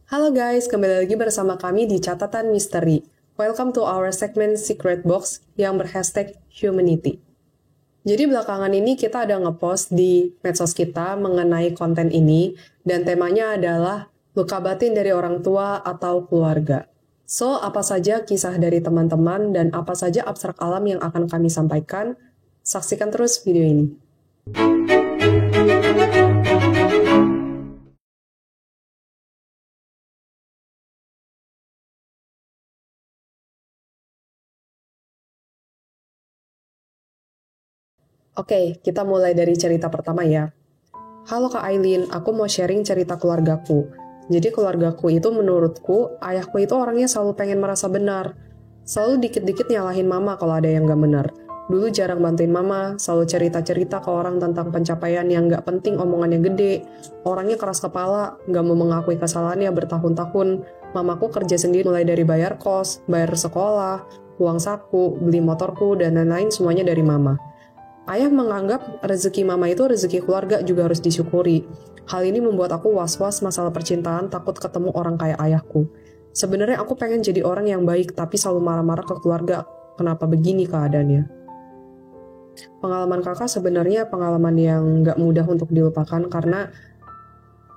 Halo guys, kembali lagi bersama kami di Catatan Misteri. Welcome to our segment Secret Box yang berhashtag Humanity. Jadi belakangan ini kita ada ngepost di medsos kita mengenai konten ini dan temanya adalah luka batin dari orang tua atau keluarga. So, apa saja kisah dari teman-teman dan apa saja abstrak alam yang akan kami sampaikan? Saksikan terus video ini. Oke, kita mulai dari cerita pertama ya. Halo Kak Aileen, aku mau sharing cerita keluargaku. Jadi keluargaku itu menurutku, ayahku itu orangnya selalu pengen merasa benar. Selalu dikit-dikit nyalahin mama kalau ada yang gak benar. Dulu jarang bantuin mama, selalu cerita-cerita ke orang tentang pencapaian yang gak penting omongannya gede. Orangnya keras kepala, gak mau mengakui kesalahannya bertahun-tahun. Mamaku kerja sendiri mulai dari bayar kos, bayar sekolah, uang saku, beli motorku, dan lain-lain semuanya dari mama. Ayah menganggap rezeki mama itu rezeki keluarga juga harus disyukuri. Hal ini membuat aku was-was masalah percintaan, takut ketemu orang kayak ayahku. Sebenarnya aku pengen jadi orang yang baik, tapi selalu marah-marah ke keluarga. Kenapa begini keadaannya? Pengalaman kakak sebenarnya pengalaman yang gak mudah untuk dilupakan karena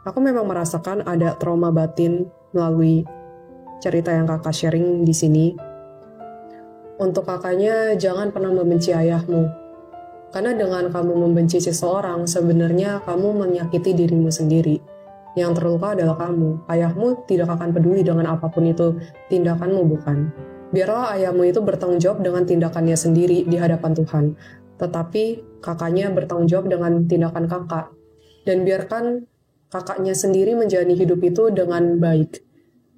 aku memang merasakan ada trauma batin melalui cerita yang kakak sharing di sini. Untuk kakaknya, jangan pernah membenci ayahmu. Karena dengan kamu membenci seseorang, sebenarnya kamu menyakiti dirimu sendiri. Yang terluka adalah kamu. Ayahmu tidak akan peduli dengan apapun itu, tindakanmu bukan. Biarlah ayahmu itu bertanggung jawab dengan tindakannya sendiri di hadapan Tuhan. Tetapi kakaknya bertanggung jawab dengan tindakan kakak. Dan biarkan kakaknya sendiri menjalani hidup itu dengan baik.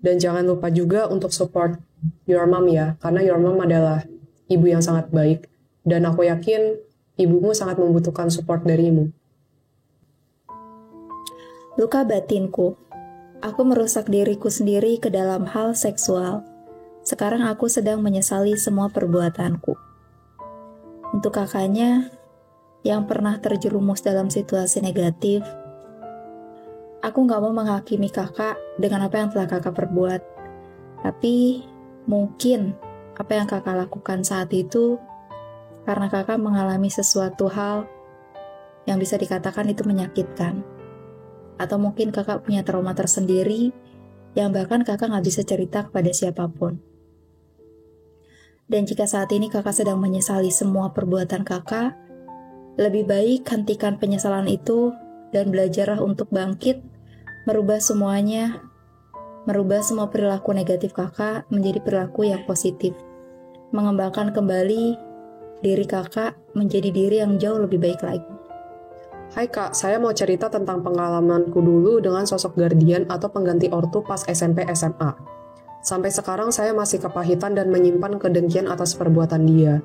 Dan jangan lupa juga untuk support your mom ya, karena your mom adalah ibu yang sangat baik. Dan aku yakin ibumu sangat membutuhkan support darimu. Luka batinku. Aku merusak diriku sendiri ke dalam hal seksual. Sekarang aku sedang menyesali semua perbuatanku. Untuk kakaknya yang pernah terjerumus dalam situasi negatif, aku gak mau menghakimi kakak dengan apa yang telah kakak perbuat. Tapi mungkin apa yang kakak lakukan saat itu karena kakak mengalami sesuatu hal yang bisa dikatakan itu menyakitkan. Atau mungkin kakak punya trauma tersendiri yang bahkan kakak gak bisa cerita kepada siapapun. Dan jika saat ini kakak sedang menyesali semua perbuatan kakak, lebih baik hentikan penyesalan itu dan belajarlah untuk bangkit, merubah semuanya, merubah semua perilaku negatif kakak menjadi perilaku yang positif. Mengembangkan kembali diri kakak menjadi diri yang jauh lebih baik lagi. Hai kak, saya mau cerita tentang pengalamanku dulu dengan sosok guardian atau pengganti ortu pas SMP SMA. Sampai sekarang saya masih kepahitan dan menyimpan kedengkian atas perbuatan dia.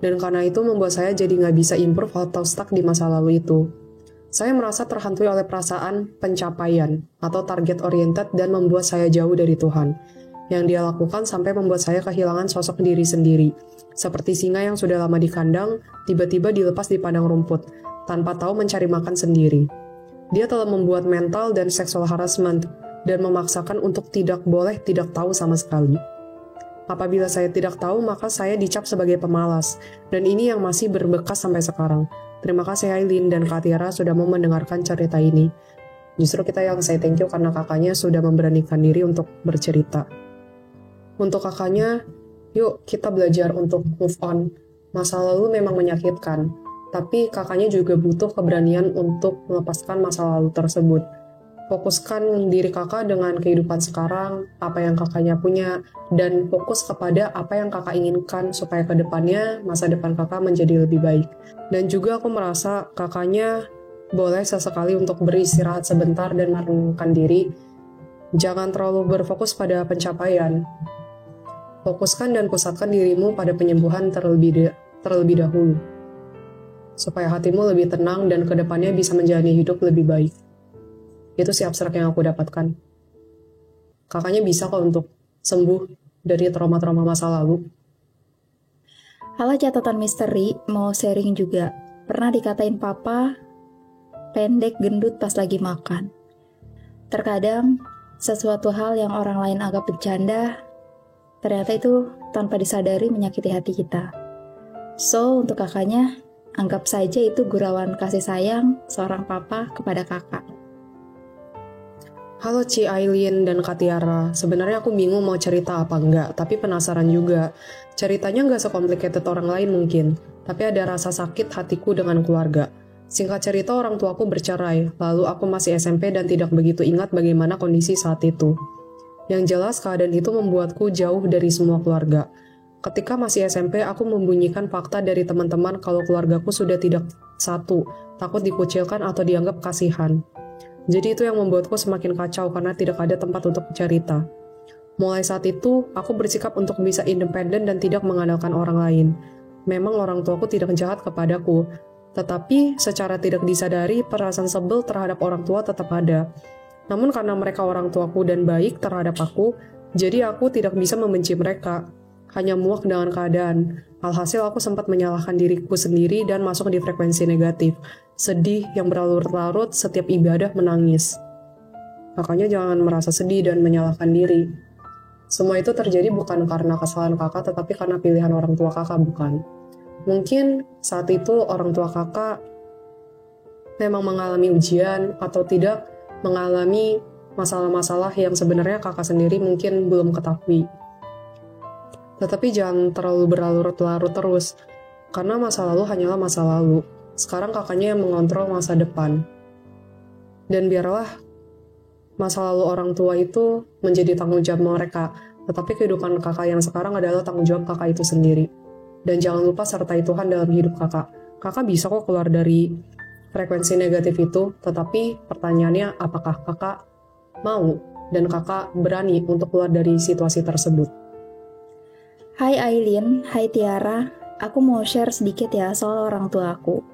Dan karena itu membuat saya jadi nggak bisa improve atau stuck di masa lalu itu. Saya merasa terhantui oleh perasaan pencapaian atau target oriented dan membuat saya jauh dari Tuhan. Yang dia lakukan sampai membuat saya kehilangan sosok diri sendiri. Seperti singa yang sudah lama di kandang, tiba-tiba dilepas di padang rumput, tanpa tahu mencari makan sendiri. Dia telah membuat mental dan sexual harassment, dan memaksakan untuk tidak boleh tidak tahu sama sekali. Apabila saya tidak tahu, maka saya dicap sebagai pemalas, dan ini yang masih berbekas sampai sekarang. Terima kasih Aileen dan Kak Tiara sudah mau mendengarkan cerita ini. Justru kita yang saya thank you karena kakaknya sudah memberanikan diri untuk bercerita. Untuk kakaknya, yuk kita belajar untuk move on. Masa lalu memang menyakitkan, tapi kakaknya juga butuh keberanian untuk melepaskan masa lalu tersebut. Fokuskan diri kakak dengan kehidupan sekarang, apa yang kakaknya punya, dan fokus kepada apa yang kakak inginkan supaya ke depannya masa depan kakak menjadi lebih baik. Dan juga aku merasa kakaknya boleh sesekali untuk beristirahat sebentar dan merenungkan diri. Jangan terlalu berfokus pada pencapaian. Fokuskan dan pusatkan dirimu pada penyembuhan terlebih dahulu. Supaya hatimu lebih tenang dan kedepannya bisa menjalani hidup lebih baik. Itu sih abstrak yang aku dapatkan. Kakaknya bisa kok untuk sembuh dari trauma-trauma masa lalu. Halo catatan misteri, mau sharing juga. Pernah dikatain papa pendek gendut pas lagi makan. Terkadang sesuatu hal yang orang lain anggap bercanda, ternyata itu tanpa disadari menyakiti hati kita. So, untuk kakaknya, anggap saja itu gurauan kasih sayang seorang papa kepada kakak. Halo Ci Aileen dan Kak Tiara, sebenarnya aku bingung mau cerita apa enggak, tapi penasaran juga. Ceritanya nggak sekomplikated orang lain mungkin, tapi ada rasa sakit hatiku dengan keluarga. Singkat cerita, orang tuaku bercerai, lalu aku masih SMP dan tidak begitu ingat bagaimana kondisi saat itu. Yang jelas, keadaan itu membuatku jauh dari semua keluarga. Ketika masih SMP, aku membunyikan fakta dari teman-teman kalau keluargaku sudah tidak satu, takut dikucilkan atau dianggap kasihan. Jadi itu yang membuatku semakin kacau karena tidak ada tempat untuk cerita. Mulai saat itu, aku bersikap untuk bisa independen dan tidak mengandalkan orang lain. Memang orang tuaku tidak jahat kepadaku, tetapi secara tidak disadari perasaan sebel terhadap orang tua tetap ada. Namun karena mereka orang tuaku dan baik terhadap aku, jadi aku tidak bisa membenci mereka. Hanya muak dengan keadaan. Alhasil aku sempat menyalahkan diriku sendiri dan masuk di frekuensi negatif. Sedih yang berlarut-larut, setiap ibadah menangis. Makanya jangan merasa sedih dan menyalahkan diri. Semua itu terjadi bukan karena kesalahan kakak, tetapi karena pilihan orang tua kakak, bukan. Mungkin saat itu orang tua kakak memang mengalami ujian atau tidak mengalami masalah-masalah yang sebenarnya kakak sendiri mungkin belum ketahui. Tetapi jangan terlalu berlarut-larut terus, karena masa lalu hanyalah masa lalu. Sekarang kakaknya yang mengontrol masa depan. Dan biarlah masa lalu orang tua itu menjadi tanggung jawab mereka, tetapi kehidupan kakak yang sekarang adalah tanggung jawab kakak itu sendiri. Dan jangan lupa sertai Tuhan dalam hidup kakak. Kakak bisa kok keluar dari frekuensi negatif itu, tetapi pertanyaannya apakah kakak mau dan kakak berani untuk keluar dari situasi tersebut. Hai Aileen, hai Tiara, aku mau share sedikit ya soal orang tua aku.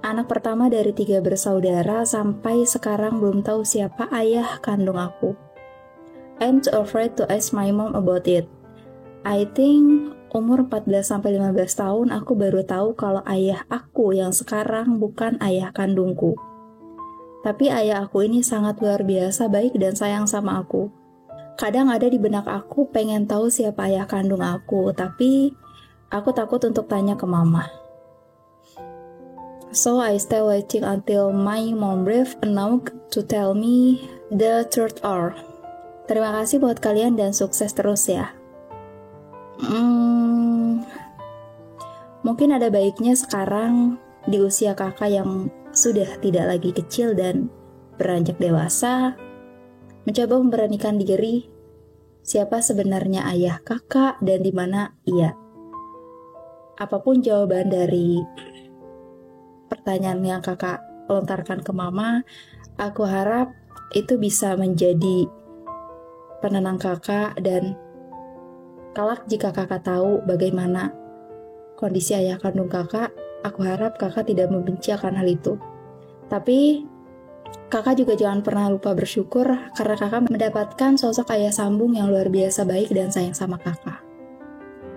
Anak pertama dari 3 bersaudara, sampai sekarang belum tahu siapa ayah kandung aku. I'm too afraid to ask my mom about it. I think umur 14-15 tahun aku baru tahu kalau ayah aku yang sekarang bukan ayah kandungku. Tapi ayah aku ini sangat luar biasa baik dan sayang sama aku. Kadang ada di benak aku pengen tahu siapa ayah kandung aku, tapi aku takut untuk tanya ke mama. So I stay waiting until my mom brave enough to tell me the truth or. Terima kasih buat kalian dan sukses terus ya. Mungkin ada baiknya sekarang di usia kakak yang sudah tidak lagi kecil dan beranjak dewasa, mencoba memberanikan diri siapa sebenarnya ayah kakak dan di mana ia. Apapun jawaban dari pertanyaan yang kakak lontarkan ke mama, aku harap itu bisa menjadi penenang kakak dan kelak jika kakak tahu bagaimana kondisi ayah kandung kakak, aku harap kakak tidak membenci akan hal itu. Tapi kakak juga jangan pernah lupa bersyukur karena kakak mendapatkan sosok ayah sambung yang luar biasa baik dan sayang sama kakak.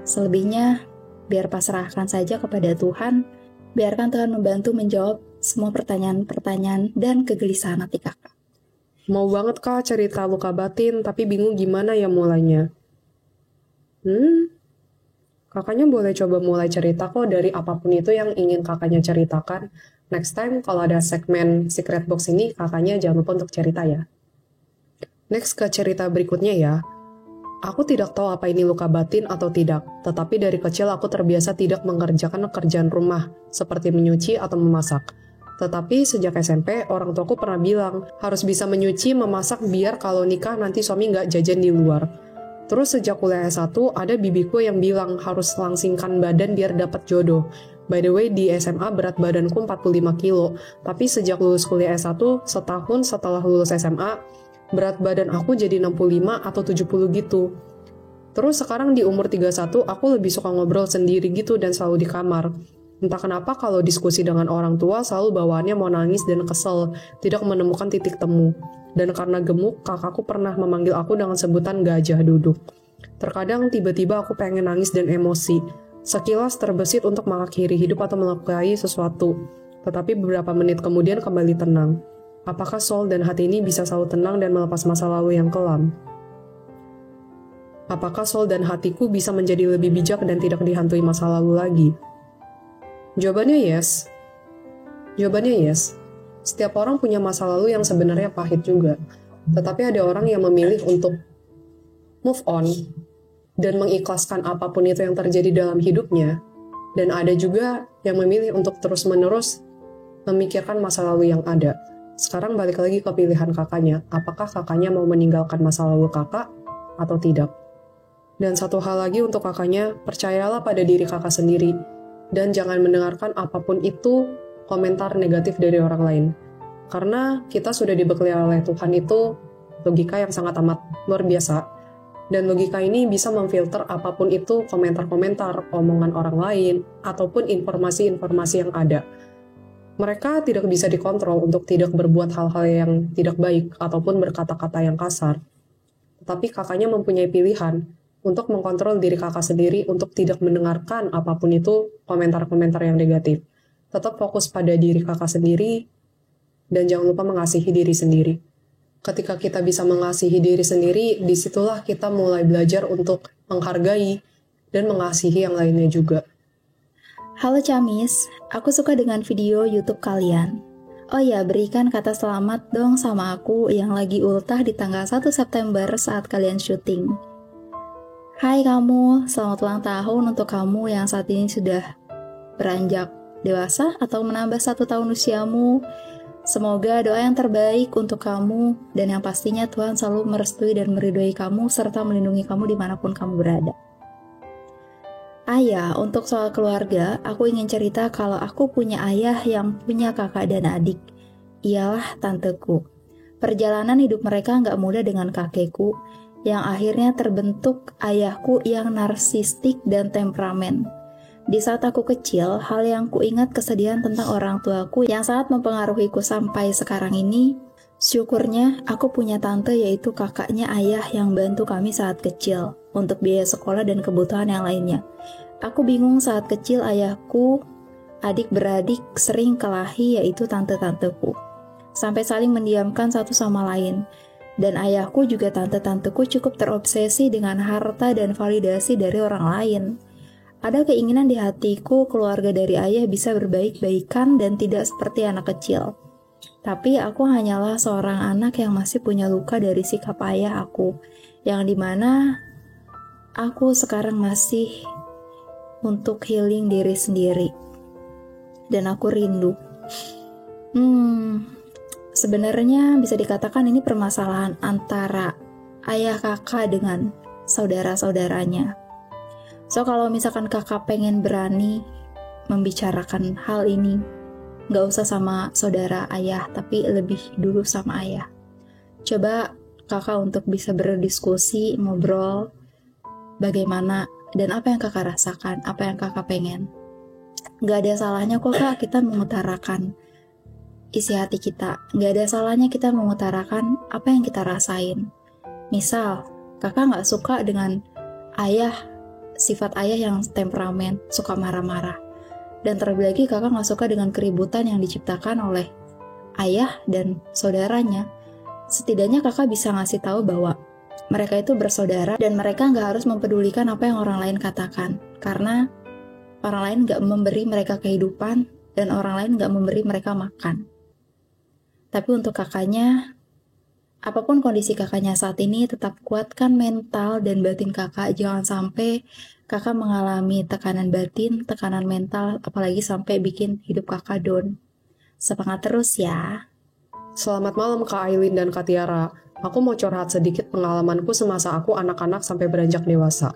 Selebihnya, biar pasrahkan saja kepada Tuhan, biarkan Tuhan membantu menjawab semua pertanyaan-pertanyaan dan kegelisahan hati kakak. Mau banget kak cerita luka batin, tapi bingung gimana ya mulainya. Kakaknya boleh coba mulai cerita kok dari apapun itu yang ingin kakaknya ceritakan. Next time kalau ada segmen Secret Box ini, kakaknya jangan lupa untuk cerita ya. Next ke cerita berikutnya ya. Aku tidak tahu apa ini luka batin atau tidak, tetapi dari kecil aku terbiasa tidak mengerjakan pekerjaan rumah, seperti menyuci atau memasak. Tetapi sejak SMP, orang tuaku pernah bilang, harus bisa menyuci, memasak biar kalau nikah nanti suami nggak jajan di luar. Terus sejak kuliah S1, ada bibiku yang bilang harus langsingkan badan biar dapat jodoh. By the way, di SMA berat badanku 45 kilo, tapi sejak lulus kuliah S1, setahun setelah lulus SMA, berat badan aku jadi 65 atau 70 gitu. Terus sekarang di umur 31, aku lebih suka ngobrol sendiri gitu dan selalu di kamar. Entah kenapa kalau diskusi dengan orang tua selalu bawaannya mau nangis dan kesel, tidak menemukan titik temu. Dan karena gemuk, kakakku pernah memanggil aku dengan sebutan gajah duduk. Terkadang tiba-tiba aku pengen nangis dan emosi. Sekilas terbesit untuk mengakhiri hidup atau melukai sesuatu. Tetapi beberapa menit kemudian kembali tenang. Apakah soul dan hati ini bisa selalu tenang dan melepas masa lalu yang kelam? Apakah soul dan hatiku bisa menjadi lebih bijak dan tidak dihantui masa lalu lagi? Jawabannya yes. Setiap orang punya masa lalu yang sebenarnya pahit juga. Tetapi ada orang yang memilih untuk move on dan mengikhlaskan apapun itu yang terjadi dalam hidupnya. Dan ada juga yang memilih untuk terus-menerus memikirkan masa lalu yang ada. Sekarang balik lagi ke pilihan kakaknya. Apakah kakaknya mau meninggalkan masa lalu kakak atau tidak? Dan satu hal lagi untuk kakaknya, percayalah pada diri kakak sendiri. Dan jangan mendengarkan apapun itu komentar negatif dari orang lain. Karena kita sudah dibekali oleh Tuhan itu logika yang sangat amat luar biasa. Dan logika ini bisa memfilter apapun itu komentar-komentar, omongan orang lain, ataupun informasi-informasi yang ada. Mereka tidak bisa dikontrol untuk tidak berbuat hal-hal yang tidak baik ataupun berkata-kata yang kasar. Tetapi kakaknya mempunyai pilihan untuk mengkontrol diri kakak sendiri untuk tidak mendengarkan apapun itu komentar-komentar yang negatif. Tetap fokus pada diri kakak sendiri dan jangan lupa mengasihi diri sendiri. Ketika kita bisa mengasihi diri sendiri, disitulah kita mulai belajar untuk menghargai dan mengasihi yang lainnya juga. Halo Camis, aku suka dengan video YouTube kalian. Oh ya, berikan kata selamat dong sama aku yang lagi ultah di tanggal 1 September saat kalian syuting. Hai kamu, selamat ulang tahun untuk kamu yang saat ini sudah beranjak dewasa atau menambah 1 tahun usiamu. Semoga doa yang terbaik untuk kamu dan yang pastinya Tuhan selalu merestui dan meridhoi kamu serta melindungi kamu dimanapun kamu berada. Ayah, untuk soal keluarga, aku ingin cerita kalau aku punya ayah yang punya kakak dan adik. Ialah tanteku. Perjalanan hidup mereka nggak mudah dengan kakekku, yang akhirnya terbentuk ayahku yang narsistik dan temperamen. Di saat aku kecil, hal yang kuingat kesedihan tentang orang tuaku yang sangat mempengaruhiku sampai sekarang ini. Syukurnya, aku punya tante yaitu kakaknya ayah yang bantu kami saat kecil untuk biaya sekolah dan kebutuhan yang lainnya. Aku bingung saat kecil ayahku, adik-beradik sering kelahi yaitu tante-tanteku. Sampai saling mendiamkan satu sama lain. Dan ayahku juga tante-tanteku cukup terobsesi dengan harta dan validasi dari orang lain. Ada keinginan di hatiku keluarga dari ayah bisa berbaik-baikan dan tidak seperti anak kecil. Tapi aku hanyalah seorang anak yang masih punya luka dari sikap ayah aku, yang dimana aku sekarang masih untuk healing diri sendiri. Dan aku rindu. Sebenarnya bisa dikatakan ini permasalahan antara ayah kakak dengan saudara-saudaranya. So kalau misalkan kakak pengen berani membicarakan hal ini, gak usah sama saudara ayah, tapi lebih dulu sama ayah. Coba kakak untuk bisa berdiskusi, ngobrol, bagaimana dan apa yang kakak rasakan, apa yang kakak pengen. Gak ada salahnya kok kak kita mengutarakan isi hati kita. Gak ada salahnya kita mengutarakan apa yang kita rasain. Misal, kakak gak suka dengan ayah, sifat ayah yang temperamen, suka marah-marah. Dan terlebih lagi kakak gak suka dengan keributan yang diciptakan oleh ayah dan saudaranya. Setidaknya kakak bisa ngasih tahu bahwa mereka itu bersaudara dan mereka gak harus mempedulikan apa yang orang lain katakan. Karena orang lain gak memberi mereka kehidupan dan orang lain gak memberi mereka makan. Tapi untuk kakaknya, apapun kondisi kakaknya saat ini, tetap kuatkan mental dan batin kakak. Jangan sampai kakak mengalami tekanan batin, tekanan mental, apalagi sampai bikin hidup kakak down. Semangat terus ya. Selamat malam Kak Aileen dan Kak Tiara. Aku mau curhat sedikit pengalamanku semasa aku anak-anak sampai beranjak dewasa.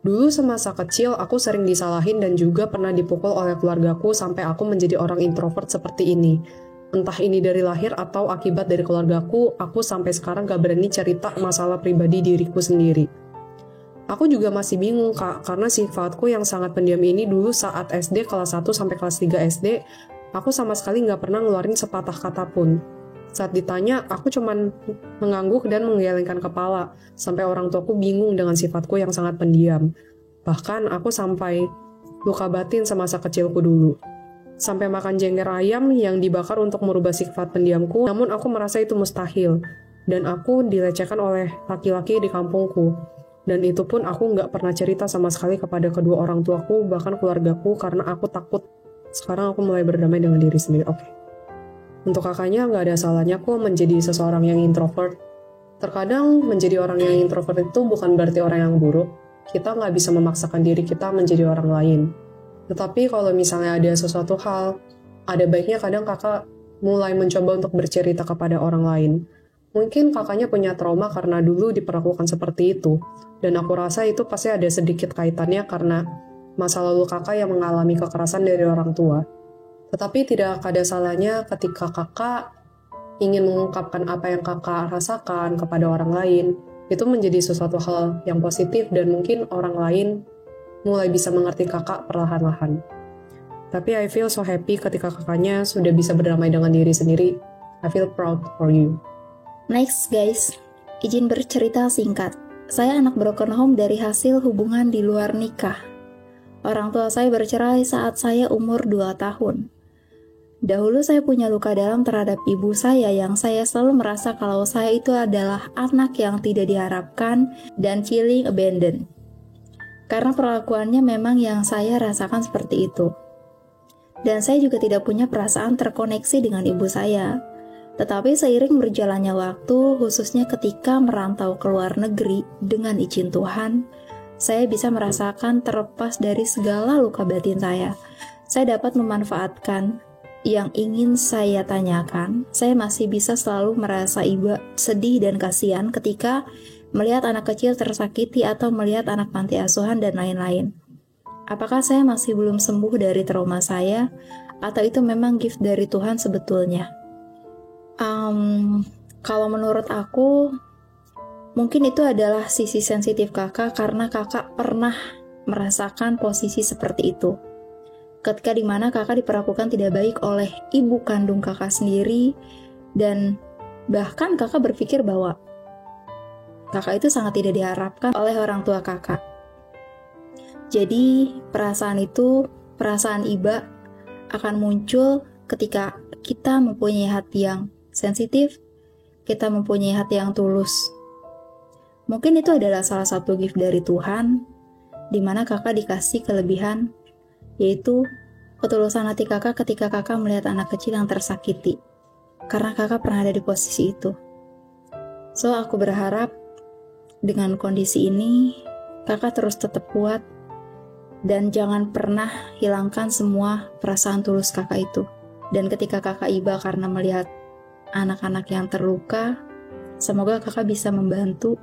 Dulu semasa kecil aku sering disalahin dan juga pernah dipukul oleh keluargaku sampai aku menjadi orang introvert seperti ini. Entah ini dari lahir atau akibat dari keluargaku, aku sampai sekarang gak berani cerita masalah pribadi diriku sendiri. Aku juga masih bingung Kak, karena sifatku yang sangat pendiam ini dulu saat SD kelas 1 sampai kelas 3 SD, aku sama sekali gak pernah ngeluarin sepatah kata pun. Saat ditanya, aku cuman mengangguk dan menggelengkan kepala, sampai orang tuaku bingung dengan sifatku yang sangat pendiam. Bahkan aku sampai luka batin semasa kecilku dulu. sampai makan jengger ayam yang dibakar untuk merubah sifat pendiamku, namun aku merasa itu mustahil. Dan aku dilecehkan oleh laki-laki di kampungku. Dan itu pun aku nggak pernah cerita sama sekali kepada kedua orang tuaku, bahkan keluargaku, karena aku takut. Sekarang aku mulai berdamai dengan diri sendiri. Oke. Untuk kakaknya, nggak ada salahnya kok menjadi seseorang yang introvert. Terkadang menjadi orang yang introvert itu bukan berarti orang yang buruk. Kita nggak bisa memaksakan diri kita menjadi orang lain. Tetapi kalau misalnya ada sesuatu hal, ada baiknya kadang kakak mulai mencoba untuk bercerita kepada orang lain. Mungkin kakaknya punya trauma karena dulu diperlakukan seperti itu. Dan aku rasa itu pasti ada sedikit kaitannya karena masa lalu kakak yang mengalami kekerasan dari orang tua. Tetapi tidak ada salahnya ketika kakak ingin mengungkapkan apa yang kakak rasakan kepada orang lain. Itu menjadi sesuatu hal yang positif dan mungkin orang lain mulai bisa mengerti kakak perlahan-lahan. Tapi I feel so happy ketika kakaknya sudah bisa berdamai dengan diri sendiri. I feel proud for you. Next guys, izin bercerita singkat. Saya anak broken home dari hasil hubungan di luar nikah. Orang tua saya bercerai saat saya umur 2 tahun. Dahulu saya punya luka dalam terhadap ibu saya yang saya selalu merasa kalau saya itu adalah anak yang tidak diharapkan dan feeling abandoned. Karena perlakuannya memang yang saya rasakan seperti itu. Dan saya juga tidak punya perasaan terkoneksi dengan ibu saya. Tetapi seiring berjalannya waktu, khususnya ketika merantau ke luar negeri dengan izin Tuhan, saya bisa merasakan terlepas dari segala luka batin saya. Saya dapat memanfaatkan yang ingin saya tanyakan. Saya masih bisa selalu merasa iba, sedih dan kasihan ketika melihat anak kecil tersakiti atau melihat anak panti asuhan dan lain-lain. Apakah saya masih belum sembuh dari trauma saya, atau itu memang gift dari Tuhan sebetulnya? Kalau menurut aku, mungkin itu adalah sisi sensitif kakak karena kakak pernah merasakan posisi seperti itu. Ketika dimana kakak diperlakukan tidak baik oleh ibu kandung kakak sendiri, dan bahkan kakak berpikir bahwa kakak itu sangat tidak diharapkan oleh orang tua kakak. Jadi perasaan itu, perasaan iba akan muncul ketika kita mempunyai hati yang sensitif, kita mempunyai hati yang tulus. Mungkin itu adalah salah satu gift dari Tuhan, di mana kakak dikasih kelebihan, yaitu ketulusan hati kakak ketika kakak melihat anak kecil yang tersakiti. Karena kakak pernah ada di posisi itu. So, aku berharap dengan kondisi ini, kakak terus tetap kuat dan jangan pernah hilangkan semua perasaan tulus kakak itu. Dan ketika kakak iba karena melihat anak-anak yang terluka, semoga kakak bisa membantu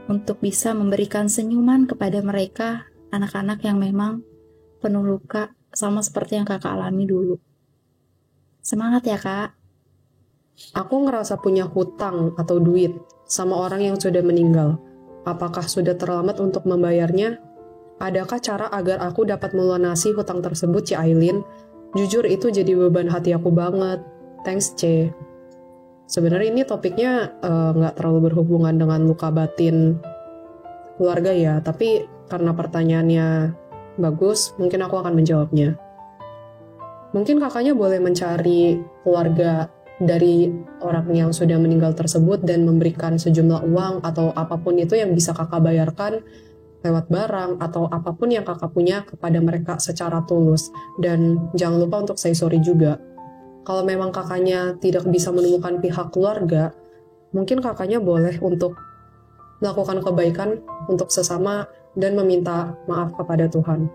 untuk bisa memberikan senyuman kepada mereka, anak-anak yang memang penuh luka, sama seperti yang kakak alami dulu. Semangat ya kak. Aku ngerasa punya hutang atau duit sama orang yang sudah meninggal. Apakah sudah terlambat untuk membayarnya? Adakah cara agar aku dapat melunasi hutang tersebut, Ci Aileen? Jujur itu jadi beban hati aku banget. Thanks, C. Sebenarnya ini topiknya nggak terlalu berhubungan dengan luka batin keluarga ya, tapi karena pertanyaannya bagus, mungkin aku akan menjawabnya. Mungkin kakaknya boleh mencari keluarga dari orang yang sudah meninggal tersebut dan memberikan sejumlah uang atau apapun itu yang bisa kakak bayarkan lewat barang atau apapun yang kakak punya kepada mereka secara tulus. Dan jangan lupa untuk say sorry juga. Kalau memang kakaknya tidak bisa menemukan pihak keluarga, mungkin kakaknya boleh untuk melakukan kebaikan untuk sesama dan meminta maaf kepada Tuhan.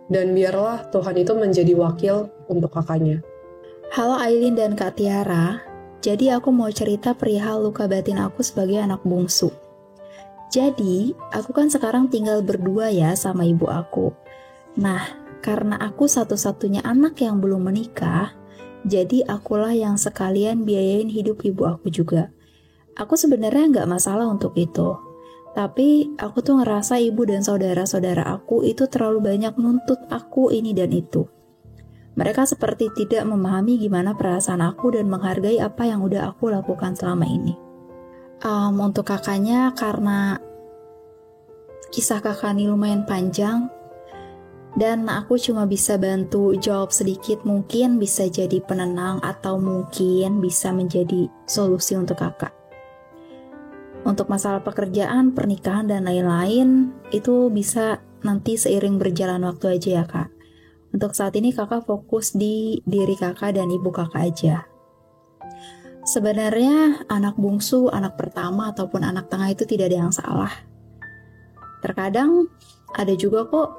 Dan biarlah Tuhan itu menjadi wakil untuk kakaknya. Halo Aileen dan Kak Tiara, jadi aku mau cerita perihal luka batin aku sebagai anak bungsu. Jadi, aku kan sekarang tinggal berdua ya sama ibu aku. Nah, karena aku satu-satunya anak yang belum menikah, jadi akulah yang sekalian biayain hidup ibu aku juga. Aku sebenarnya nggak masalah untuk itu. Tapi aku tuh ngerasa ibu dan saudara-saudara aku itu terlalu banyak nuntut aku ini dan itu. Mereka seperti tidak memahami gimana perasaan aku dan menghargai apa yang udah aku lakukan selama ini. Untuk kakaknya, karena kisah kakak ini lumayan panjang, Dan aku cuma bisa bantu jawab sedikit, mungkin bisa jadi penenang atau mungkin bisa menjadi solusi untuk kakak. Untuk masalah pekerjaan, pernikahan, dan lain-lain, itu bisa nanti seiring berjalan waktu aja ya kak. Untuk saat ini kakak fokus di diri kakak dan ibu kakak aja. Sebenarnya anak bungsu, anak pertama, ataupun anak tengah itu tidak ada yang salah. Terkadang ada juga kok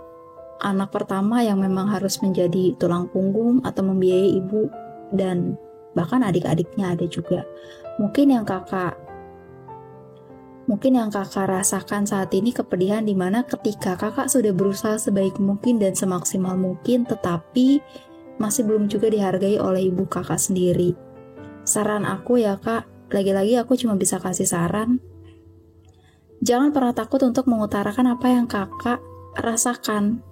anak pertama yang memang harus menjadi tulang punggung atau membiayai ibu, dan bahkan adik-adiknya ada juga. Mungkin yang kakak rasakan saat ini kepedihan dimana ketika kakak sudah berusaha sebaik mungkin dan semaksimal mungkin, tetapi masih belum juga dihargai oleh ibu kakak sendiri. Saran aku ya kak, lagi-lagi aku cuma bisa kasih saran, jangan pernah takut untuk mengutarakan apa yang kakak rasakan.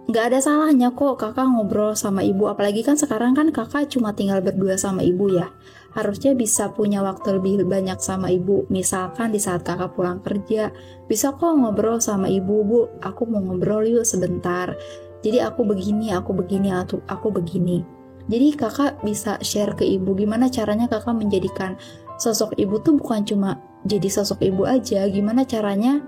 Gak ada salahnya kok kakak ngobrol sama ibu, apalagi kan sekarang kan kakak cuma tinggal berdua sama ibu ya. Harusnya bisa punya waktu lebih banyak sama ibu. Misalkan di saat kakak pulang kerja, bisa kok ngobrol sama ibu, bu, aku mau ngobrol yuk sebentar. Jadi aku begini. Jadi kakak bisa share ke ibu gimana caranya kakak menjadikan sosok ibu tuh bukan cuma jadi sosok ibu aja, gimana caranya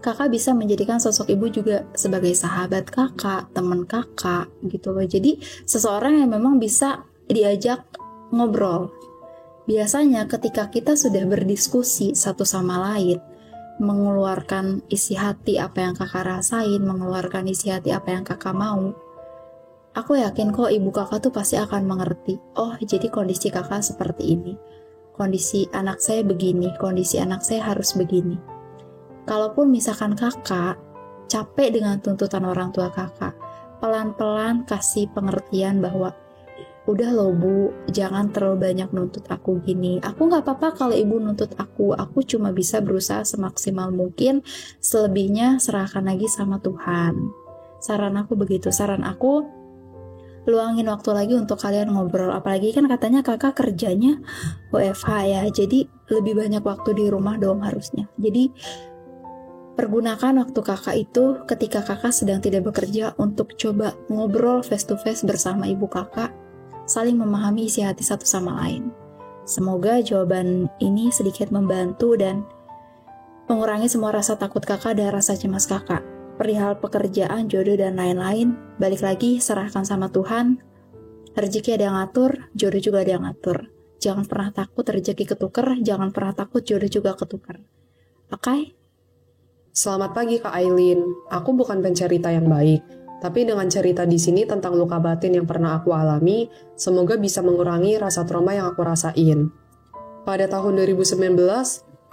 kakak bisa menjadikan sosok ibu juga sebagai sahabat kakak, teman kakak gitu loh. Jadi seseorang yang memang bisa diajak ngobrol. Biasanya ketika kita sudah berdiskusi satu sama lain, mengeluarkan isi hati apa yang kakak rasain, mengeluarkan isi hati apa yang kakak mau, aku yakin kok ibu kakak tuh pasti akan mengerti. Oh, jadi kondisi kakak seperti ini. Kondisi anak saya begini, kondisi anak saya harus begini. Kalaupun misalkan kakak capek dengan tuntutan orang tua kakak, pelan-pelan kasih pengertian bahwa udah loh bu, jangan terlalu banyak nuntut aku gini. Aku gak apa-apa kalau ibu nuntut aku cuma bisa berusaha semaksimal mungkin, selebihnya serahkan lagi sama Tuhan. Saran aku begitu, saran aku luangin waktu lagi untuk kalian ngobrol. Apalagi kan katanya kakak kerjanya WFH ya, jadi lebih banyak waktu di rumah dong harusnya. Jadi pergunakan waktu kakak itu ketika kakak sedang tidak bekerja untuk coba ngobrol face to face bersama ibu kakak, saling memahami isi hati satu sama lain. Semoga jawaban ini sedikit membantu dan mengurangi semua rasa takut kakak dan rasa cemas kakak. Perihal pekerjaan, jodoh, dan lain-lain, balik lagi serahkan sama Tuhan. Rezeki ada yang ngatur, jodoh juga ada yang ngatur. Jangan pernah takut rezeki ketuker, jangan pernah takut jodoh juga ketuker. Oke? Selamat pagi Kak Aileen, aku bukan pencerita yang baik, tapi dengan cerita di sini tentang luka batin yang pernah aku alami, semoga bisa mengurangi rasa trauma yang aku rasain. Pada tahun 2019,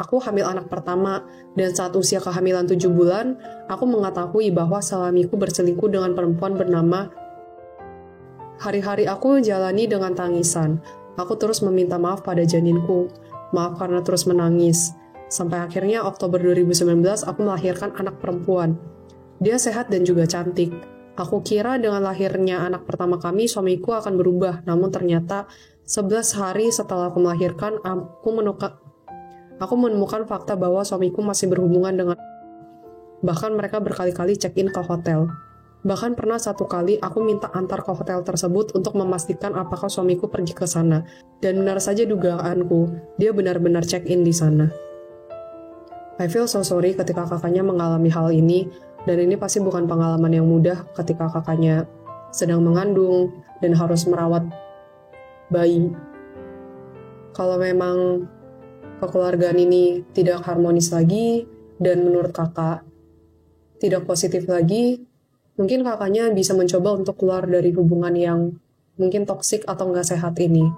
aku hamil anak pertama, dan saat usia kehamilan 7 bulan, aku mengetahui bahwa suamiku berselingkuh dengan perempuan bernama. Hari-hari aku jalani dengan tangisan. Aku terus meminta maaf pada janinku, maaf karena terus menangis. Sampai akhirnya Oktober 2019 aku melahirkan anak perempuan. Dia sehat dan juga cantik. Aku kira dengan lahirnya anak pertama kami suamiku akan berubah, namun ternyata 11 hari setelah aku melahirkan aku menemukan fakta bahwa suamiku masih berhubungan dengan. Bahkan mereka berkali-kali check-in ke hotel. Bahkan pernah satu kali aku minta antar ke hotel tersebut untuk memastikan apakah suamiku pergi ke sana. Dan benar saja dugaanku, dia benar-benar check-in di sana. I feel so sorry ketika kakaknya mengalami hal ini, dan ini pasti bukan pengalaman yang mudah ketika kakaknya sedang mengandung dan harus merawat bayi. Kalau memang kekeluargaan ini tidak harmonis lagi, dan menurut kakak tidak positif lagi, mungkin kakaknya bisa mencoba untuk keluar dari hubungan yang mungkin toksik atau nggak sehat ini.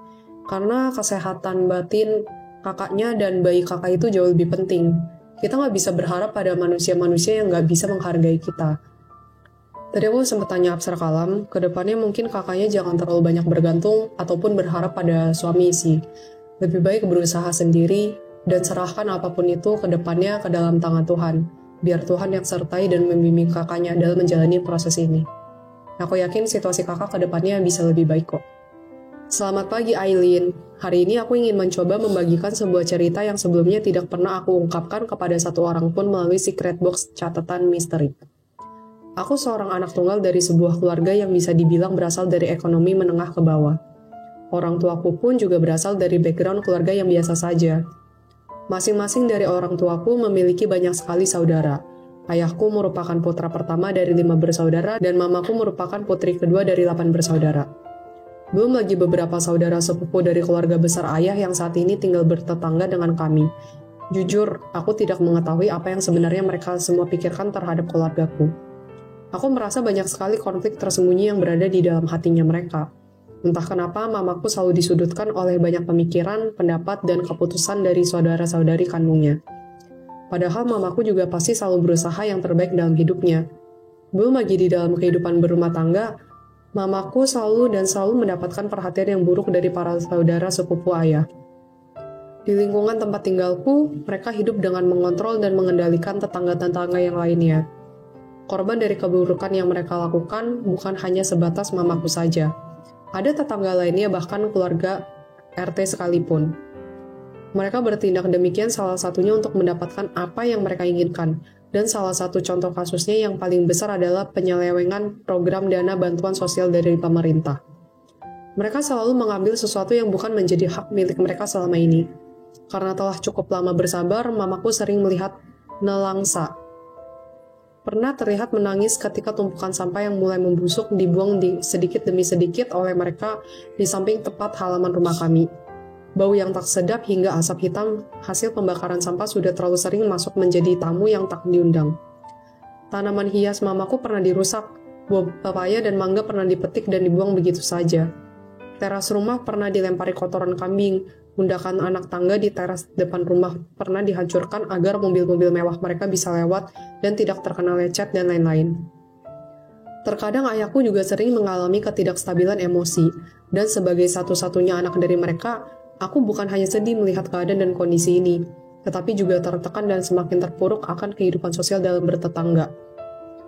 Karena kesehatan batin kakaknya dan bayi kakak itu jauh lebih penting. Kita nggak bisa berharap pada manusia-manusia yang nggak bisa menghargai kita. Tadi aku sempat tanya Apsara Kalam, kedepannya mungkin kakaknya jangan terlalu banyak bergantung ataupun berharap pada suami sih. Lebih baik berusaha sendiri dan serahkan apapun itu kedepannya ke dalam tangan Tuhan. Biar Tuhan yang sertai dan membimbing kakaknya dalam menjalani proses ini. Aku yakin situasi kakak kedepannya bisa lebih baik kok. Selamat pagi Aileen, hari ini aku ingin mencoba membagikan sebuah cerita yang sebelumnya tidak pernah aku ungkapkan kepada satu orang pun melalui secret box catatan misteri. Aku seorang anak tunggal dari sebuah keluarga yang bisa dibilang berasal dari ekonomi menengah ke bawah. Orang tuaku pun juga berasal dari background keluarga yang biasa saja. Masing-masing dari orang tuaku memiliki banyak sekali saudara. Ayahku merupakan putra pertama dari 5 bersaudara dan mamaku merupakan putri kedua dari 8 bersaudara. Belum lagi beberapa saudara sepupu dari keluarga besar ayah yang saat ini tinggal bertetangga dengan kami. Jujur, aku tidak mengetahui apa yang sebenarnya mereka semua pikirkan terhadap keluargaku. Aku merasa banyak sekali konflik tersembunyi yang berada di dalam hatinya mereka. Entah kenapa mamaku selalu disudutkan oleh banyak pemikiran, pendapat, dan keputusan dari saudara-saudari kandungnya. Padahal mamaku juga pasti selalu berusaha yang terbaik dalam hidupnya. Belum lagi di dalam kehidupan berumah tangga, mamaku selalu mendapatkan perhatian yang buruk dari para saudara sepupu ayah. Di lingkungan tempat tinggalku, mereka hidup dengan mengontrol dan mengendalikan tetangga-tetangga yang lainnya. Korban dari keburukan yang mereka lakukan bukan hanya sebatas mamaku saja. Ada tetangga lainnya, bahkan keluarga RT sekalipun. Mereka bertindak demikian salah satunya untuk mendapatkan apa yang mereka inginkan. Dan salah satu contoh kasusnya yang paling besar adalah penyelewengan program dana bantuan sosial dari pemerintah. Mereka selalu mengambil sesuatu yang bukan menjadi hak milik mereka selama ini. Karena telah cukup lama bersabar, mamaku sering melihat nelangsa. Pernah terlihat menangis ketika tumpukan sampah yang mulai membusuk dibuang sedikit demi sedikit oleh mereka di samping tepat halaman rumah kami. Bau yang tak sedap hingga asap hitam hasil pembakaran sampah sudah terlalu sering masuk menjadi tamu yang tak diundang. Tanaman hias mamaku pernah dirusak, buah pepaya dan mangga pernah dipetik dan dibuang begitu saja. Teras rumah pernah dilempari kotoran kambing. Undakan anak tangga di teras depan rumah pernah dihancurkan agar mobil-mobil mewah mereka bisa lewat dan tidak terkena lecet dan lain-lain. Terkadang ayahku juga sering mengalami ketidakstabilan emosi, dan sebagai satu-satunya anak dari mereka, aku bukan hanya sedih melihat keadaan dan kondisi ini, tetapi juga tertekan dan semakin terpuruk akan kehidupan sosial dalam bertetangga.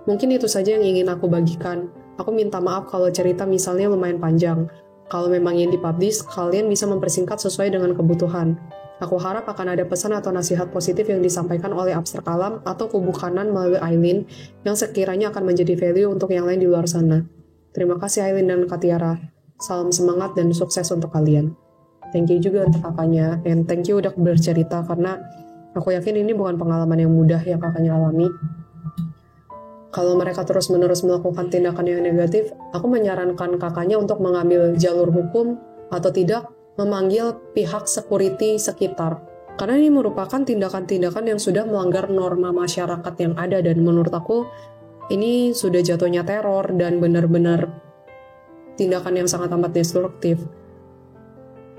Mungkin itu saja yang ingin aku bagikan. Aku minta maaf kalau cerita misalnya lumayan panjang. Kalau memang yang dipublish, kalian bisa mempersingkat sesuai dengan kebutuhan. Aku harap akan ada pesan atau nasihat positif yang disampaikan oleh Abstrak Alam atau kubu kanan melalui Aileen yang sekiranya akan menjadi value untuk yang lain di luar sana. Terima kasih Aileen dan Katiara. Salam semangat dan sukses untuk kalian. Thank you juga untuk kakaknya, and thank you udah bercerita karena aku yakin ini bukan pengalaman yang mudah yang kakaknya alami. Kalau mereka terus-menerus melakukan tindakan yang negatif, aku menyarankan kakaknya untuk mengambil jalur hukum atau tidak memanggil pihak security sekitar. Karena ini merupakan tindakan-tindakan yang sudah melanggar norma masyarakat yang ada dan menurut aku ini sudah jatuhnya teror dan benar-benar tindakan yang sangat amat destruktif.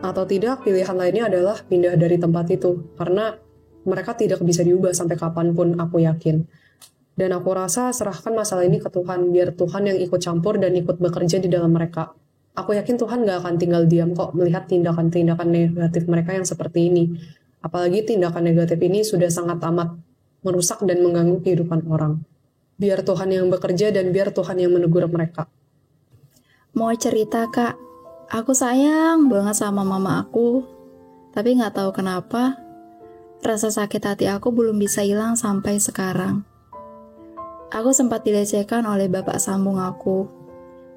Atau tidak, pilihan lainnya adalah pindah dari tempat itu karena mereka tidak bisa diubah sampai kapanpun aku yakin. Dan aku rasa serahkan masalah ini ke Tuhan, biar Tuhan yang ikut campur dan ikut bekerja di dalam mereka. Aku yakin Tuhan gak akan tinggal diam kok melihat tindakan-tindakan negatif mereka yang seperti ini. Apalagi tindakan negatif ini sudah sangat amat merusak dan mengganggu kehidupan orang. Biar Tuhan yang bekerja dan biar Tuhan yang menegur mereka. Mau cerita kak, aku sayang banget sama mama aku. Tapi gak tahu kenapa, rasa sakit hati aku belum bisa hilang sampai sekarang. Aku sempat dilecehkan oleh bapak sambung aku.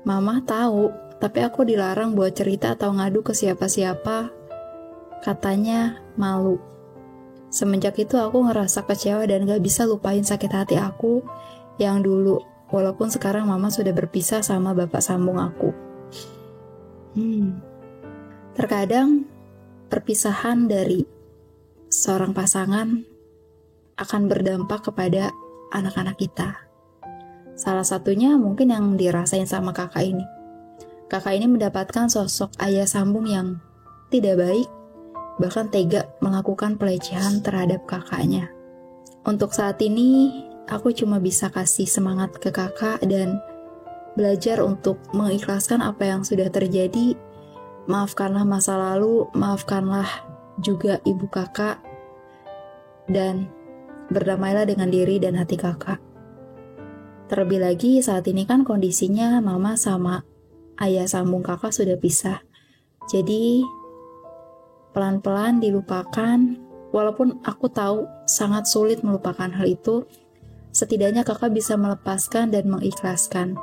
Mama tahu, tapi aku dilarang buat cerita atau ngadu ke siapa-siapa. Katanya malu. Semenjak itu aku ngerasa kecewa dan gak bisa lupain sakit hati aku yang dulu. Walaupun sekarang mama sudah berpisah sama bapak sambung aku. Terkadang perpisahan dari seorang pasangan akan berdampak kepada anak-anak kita. Salah satunya mungkin yang dirasain sama kakak ini. Kakak ini mendapatkan sosok ayah sambung yang tidak baik, bahkan tega melakukan pelecehan terhadap kakaknya. Untuk saat ini, aku cuma bisa kasih semangat ke kakak dan belajar untuk mengikhlaskan apa yang sudah terjadi. Maafkanlah masa lalu, maafkanlah juga ibu kakak, dan berdamailah dengan diri dan hati kakak. Terlebih lagi saat ini kan kondisinya mama sama ayah sambung kakak sudah pisah. Jadi pelan-pelan dilupakan, walaupun aku tahu sangat sulit melupakan hal itu, setidaknya kakak bisa melepaskan dan mengikhlaskan.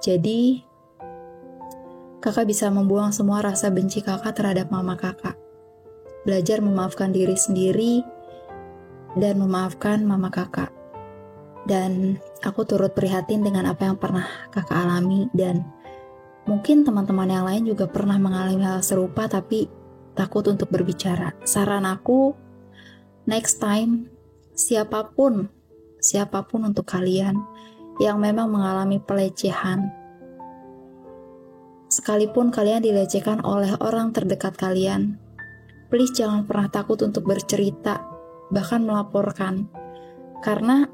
Jadi, kakak bisa membuang semua rasa benci kakak terhadap mama kakak. Belajar memaafkan diri sendiri dan memaafkan mama kakak. Dan aku turut prihatin dengan apa yang pernah kakak alami, dan mungkin teman-teman yang lain juga pernah mengalami hal serupa tapi takut untuk berbicara. Saran aku, next time, siapapun untuk kalian yang memang mengalami pelecehan, sekalipun kalian dilecehkan oleh orang terdekat kalian, please jangan pernah takut untuk bercerita, bahkan melaporkan. Karena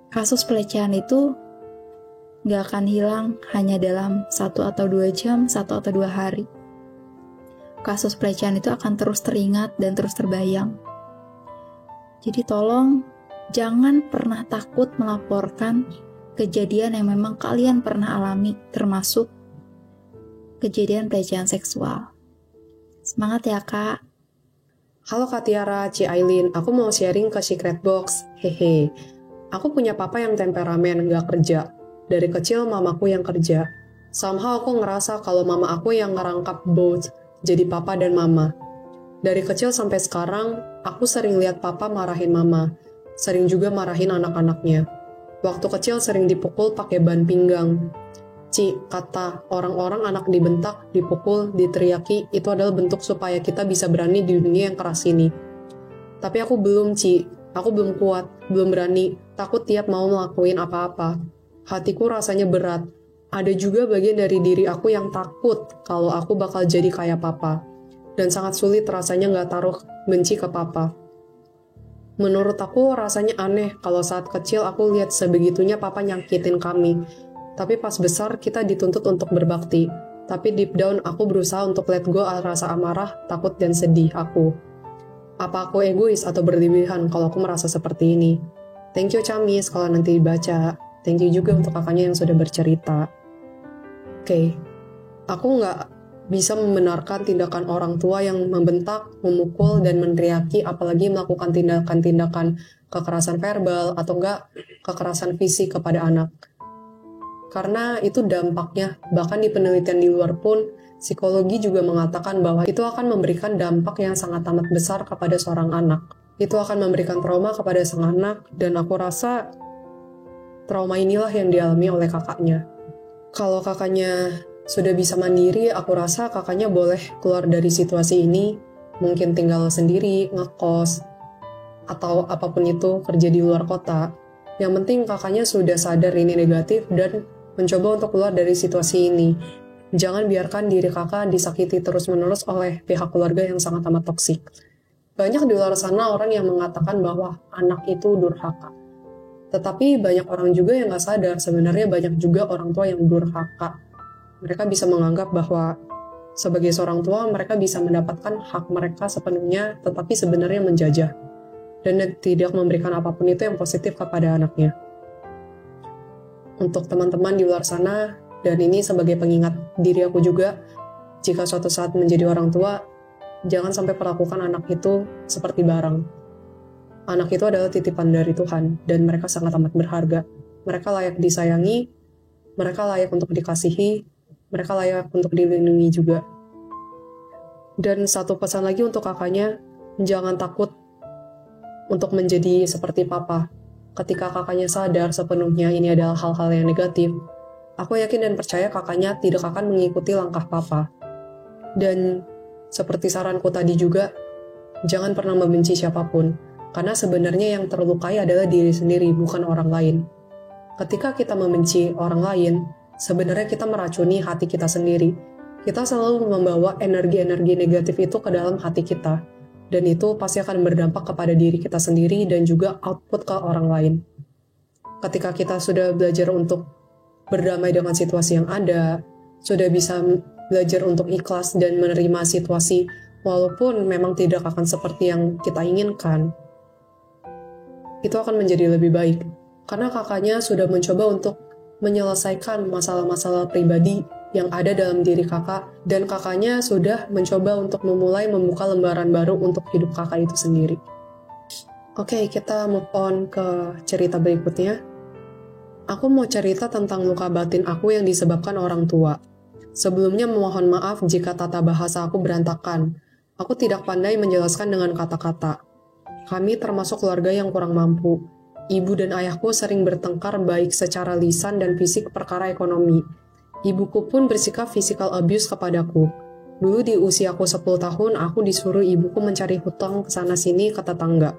kasus pelecehan itu gak akan hilang hanya dalam 1 atau 2 jam, 1 atau 2 hari. Kasus pelecehan itu akan terus teringat dan terus terbayang. Jadi tolong jangan pernah takut melaporkan kejadian yang memang kalian pernah alami, termasuk kejadian pelecehan seksual. Semangat ya kak. Halo Kak Tiara, Ci Aileen, aku mau sharing ke Secret Box. Hehe. Aku punya papa yang temperamen, gak kerja. Dari kecil mamaku yang kerja. Somehow aku ngerasa kalau mama aku yang ngerangkap both, jadi papa dan mama. Dari kecil sampai sekarang, aku sering lihat papa marahin mama. Sering juga marahin anak-anaknya. Waktu kecil sering dipukul pakai ban pinggang. Ci, kata orang-orang anak dibentak, dipukul, diteriaki, itu adalah bentuk supaya kita bisa berani di dunia yang keras ini. Tapi aku belum, Ci. Aku belum kuat, belum berani, takut tiap mau ngelakuin apa-apa. Hatiku rasanya berat. Ada juga bagian dari diri aku yang takut kalau aku bakal jadi kayak papa. Dan sangat sulit rasanya nggak taruh benci ke papa. Menurut aku rasanya aneh kalau saat kecil aku lihat sebegitunya papa nyakitin kami. Tapi pas besar kita dituntut untuk berbakti. Tapi deep down aku berusaha untuk let go rasa amarah, takut, dan sedih aku. Apa aku egois atau berlebihan kalau aku merasa seperti ini? Thank you Camis kalau nanti dibaca. Thank you juga untuk kakaknya yang sudah bercerita. Oke, aku nggak bisa membenarkan tindakan orang tua yang membentak, memukul, dan meneriaki, apalagi melakukan tindakan-tindakan kekerasan verbal atau enggak kekerasan fisik kepada anak. Karena itu dampaknya, bahkan di penelitian di luar pun, psikologi juga mengatakan bahwa itu akan memberikan dampak yang sangat amat besar kepada seorang anak. Itu akan memberikan trauma kepada sang anak, dan aku rasa trauma inilah yang dialami oleh kakaknya. Kalau kakaknya sudah bisa mandiri, aku rasa kakaknya boleh keluar dari situasi ini, mungkin tinggal sendiri, ngekos, atau apapun itu, kerja di luar kota. Yang penting kakaknya sudah sadar ini negatif dan mencoba untuk keluar dari situasi ini. Jangan biarkan diri kakak disakiti terus-menerus oleh pihak keluarga yang sangat amat toksik. Banyak di luar sana orang yang mengatakan bahwa anak itu durhaka. Tetapi banyak orang juga yang gak sadar, sebenarnya banyak juga orang tua yang durhaka. Mereka bisa menganggap bahwa sebagai seorang tua mereka bisa mendapatkan hak mereka sepenuhnya, tetapi sebenarnya menjajah. Dan tidak memberikan apapun itu yang positif kepada anaknya. Untuk teman-teman di luar sana, dan ini sebagai pengingat diri aku juga, jika suatu saat menjadi orang tua, jangan sampai perlakukan anak itu seperti barang. Anak itu adalah titipan dari Tuhan, dan mereka sangat amat berharga. Mereka layak disayangi, mereka layak untuk dikasihi, mereka layak untuk dilindungi juga. Dan satu pesan lagi untuk kakaknya, jangan takut untuk menjadi seperti papa. Ketika kakaknya sadar sepenuhnya ini adalah hal-hal yang negatif, aku yakin dan percaya kakaknya tidak akan mengikuti langkah papa. Dan seperti saranku tadi juga, jangan pernah membenci siapapun. Karena sebenarnya yang terlukai adalah diri sendiri, bukan orang lain. Ketika kita membenci orang lain, sebenarnya kita meracuni hati kita sendiri. Kita selalu membawa energi-energi negatif itu ke dalam hati kita. Dan itu pasti akan berdampak kepada diri kita sendiri dan juga output ke orang lain. Ketika kita sudah belajar untuk berdamai dengan situasi yang ada, sudah bisa belajar untuk ikhlas dan menerima situasi walaupun memang tidak akan seperti yang kita inginkan, itu akan menjadi lebih baik. Karena kakaknya sudah mencoba untuk menyelesaikan masalah-masalah pribadi yang ada dalam diri kakak, dan kakaknya sudah mencoba untuk memulai membuka lembaran baru untuk hidup kakak itu sendiri. Oke, kita move on ke cerita berikutnya. Aku mau cerita tentang luka batin aku yang disebabkan orang tua. Sebelumnya mohon maaf jika tata bahasa aku berantakan. Aku tidak pandai menjelaskan dengan kata-kata. Kami termasuk keluarga yang kurang mampu. Ibu dan ayahku sering bertengkar baik secara lisan dan fisik perkara ekonomi. Ibuku pun bersikap physical abuse kepadaku. Dulu di usiaku 10 tahun, aku disuruh ibuku mencari hutang ke sana-sini ke tetangga.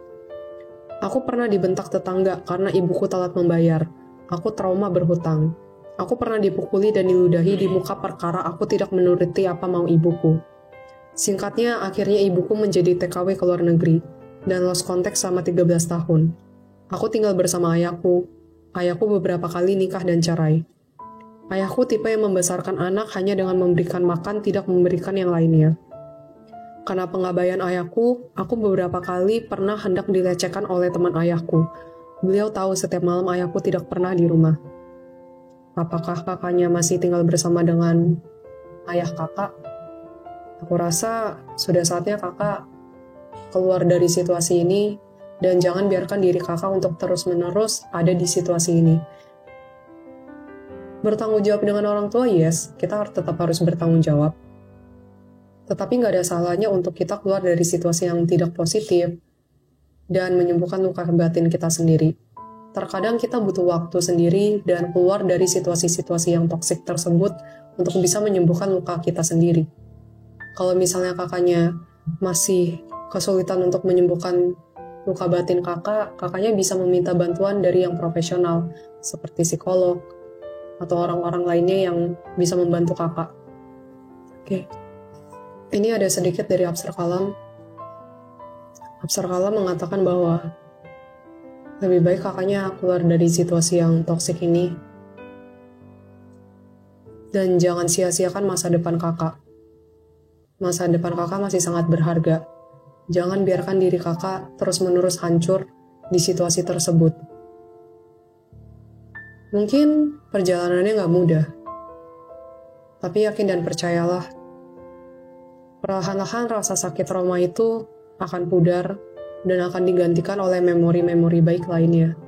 Aku pernah dibentak tetangga karena ibuku telat membayar. Aku trauma berhutang. Aku pernah dipukuli dan diludahi di muka perkara aku tidak menuruti apa mau ibuku. Singkatnya, akhirnya ibuku menjadi TKW ke luar negeri dan lost contact selama 13 tahun. Aku tinggal bersama ayahku. Ayahku beberapa kali nikah dan cerai. Ayahku tipe yang membesarkan anak hanya dengan memberikan makan, tidak memberikan yang lainnya. Karena pengabaian ayahku, aku beberapa kali pernah hendak dilecehkan oleh teman ayahku. Beliau tahu setiap malam ayahku tidak pernah di rumah. Apakah kakaknya masih tinggal bersama dengan ayah kakak? Aku rasa sudah saatnya kakak keluar dari situasi ini dan jangan biarkan diri kakak untuk terus-menerus ada di situasi ini. Bertanggung jawab dengan orang tua, yes, kita tetap harus bertanggung jawab. Tetapi nggak ada salahnya untuk kita keluar dari situasi yang tidak positif dan menyembuhkan luka batin kita sendiri. Terkadang kita butuh waktu sendiri dan keluar dari situasi-situasi yang toksik tersebut untuk bisa menyembuhkan luka kita sendiri. Kalau misalnya kakaknya masih kesulitan untuk menyembuhkan luka batin kakaknya bisa meminta bantuan dari yang profesional, seperti psikolog, atau orang-orang lainnya yang bisa membantu kakak. Oke. Ini ada sedikit dari Absar Kalam. Absar Kalam mengatakan bahwa lebih baik kakaknya keluar dari situasi yang toksik ini. Dan jangan sia-siakan masa depan kakak. Masa depan kakak masih sangat berharga. Jangan biarkan diri kakak terus-menerus hancur di situasi tersebut. Mungkin perjalanannya gak mudah. Tapi yakin dan percayalah, perlahan-lahan rasa sakit trauma itu akan pudar dan akan digantikan oleh memori-memori baik lainnya.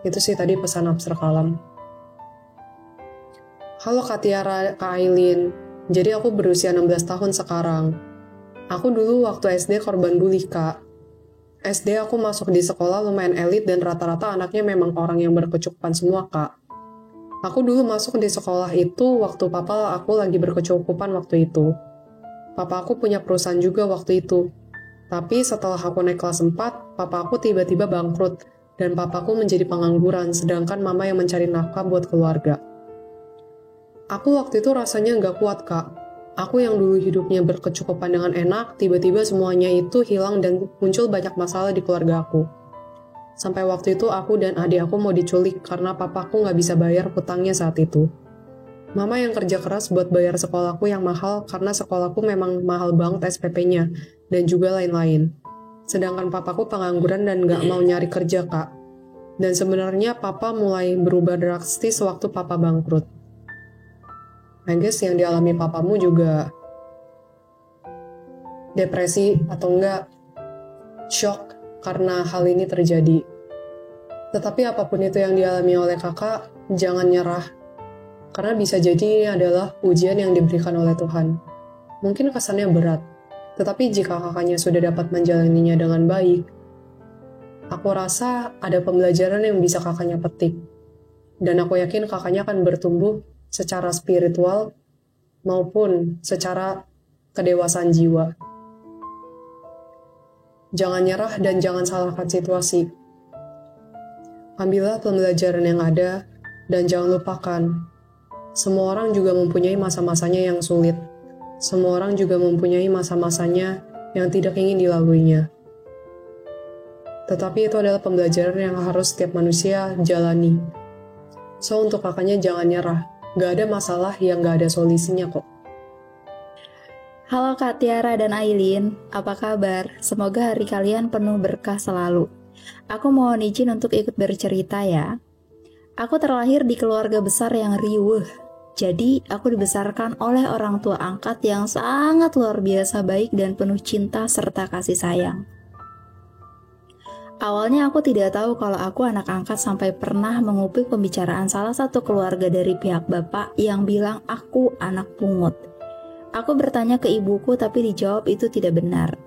Itu sih tadi pesan Absar Kalam. Halo Kak Tiara, Kak Aileen. Jadi aku berusia 16 tahun sekarang. Aku dulu waktu SD korban bully, Kak. SD aku masuk di sekolah lumayan elit dan rata-rata anaknya memang orang yang berkecukupan semua, Kak. Aku dulu masuk di sekolah itu waktu papa aku lagi berkecukupan waktu itu. Papa aku punya perusahaan juga waktu itu. Tapi setelah aku naik kelas 4, papa aku tiba-tiba bangkrut dan papaku menjadi pengangguran, sedangkan mama yang mencari nafkah buat keluarga. Aku waktu itu rasanya nggak kuat, Kak. Aku yang dulu hidupnya berkecukupan dengan enak, tiba-tiba semuanya itu hilang dan muncul banyak masalah di keluarga aku. Sampai waktu itu aku dan adik aku mau diculik karena papaku nggak bisa bayar hutangnya saat itu. Mama yang kerja keras buat bayar sekolahku yang mahal karena sekolahku memang mahal banget SPP-nya dan juga lain-lain. Sedangkan papaku pengangguran dan nggak mau nyari kerja, Kak. Dan sebenarnya papa mulai berubah drastis waktu papa bangkrut. I guess yang dialami papamu juga depresi atau enggak shock karena hal ini terjadi. Tetapi apapun itu yang dialami oleh kakak, jangan nyerah. Karena bisa jadi ini adalah ujian yang diberikan oleh Tuhan. Mungkin kesannya berat, tetapi jika kakaknya sudah dapat menjalaninya dengan baik, aku rasa ada pembelajaran yang bisa kakaknya petik. Dan aku yakin kakaknya akan bertumbuh secara spiritual maupun secara kedewasaan jiwa. Jangan nyerah dan jangan salahkan situasi. Ambillah pembelajaran yang ada dan jangan lupakan. Semua orang juga mempunyai masa-masanya yang sulit. Semua orang juga mempunyai masa-masanya yang tidak ingin dilaluinya. Tetapi itu adalah pembelajaran yang harus setiap manusia jalani. So untuk kakaknya jangan nyerah. Gak ada masalah yang gak ada solusinya kok. Halo Kak Tiara dan Aileen, apa kabar? Semoga hari kalian penuh berkah selalu. Aku mohon izin untuk ikut bercerita ya. Aku terlahir di keluarga besar yang riuh. Jadi, aku dibesarkan oleh orang tua angkat yang sangat luar biasa baik dan penuh cinta serta kasih sayang. Awalnya aku tidak tahu kalau aku anak angkat sampai pernah mengupik pembicaraan salah satu keluarga dari pihak bapak yang bilang aku anak pungut. Aku bertanya ke ibuku tapi dijawab itu tidak benar.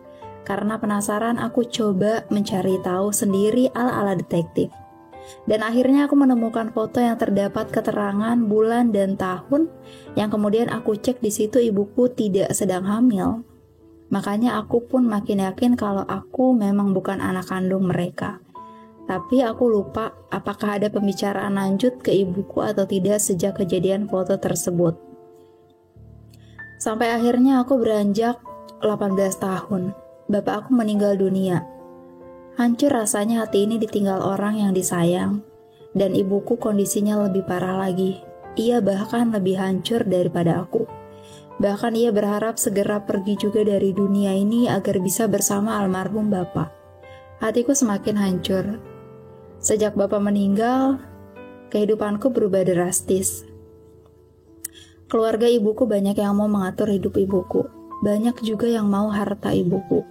Karena penasaran aku coba mencari tahu sendiri ala-ala detektif. Dan akhirnya aku menemukan foto yang terdapat keterangan bulan dan tahun yang kemudian aku cek di situ ibuku tidak sedang hamil. Makanya aku pun makin yakin kalau aku memang bukan anak kandung mereka. Tapi aku lupa apakah ada pembicaraan lanjut ke ibuku atau tidak sejak kejadian foto tersebut. Sampai akhirnya aku beranjak 18 tahun. Bapak aku meninggal dunia. Hancur rasanya hati ini ditinggal orang yang disayang. Dan ibuku kondisinya lebih parah lagi. Ia bahkan lebih hancur daripada aku. Bahkan ia berharap segera pergi juga dari dunia ini agar bisa bersama almarhum bapak. Hatiku semakin hancur. Sejak bapak meninggal, kehidupanku berubah drastis. Keluarga ibuku banyak yang mau mengatur hidup ibuku. Banyak juga yang mau harta ibuku.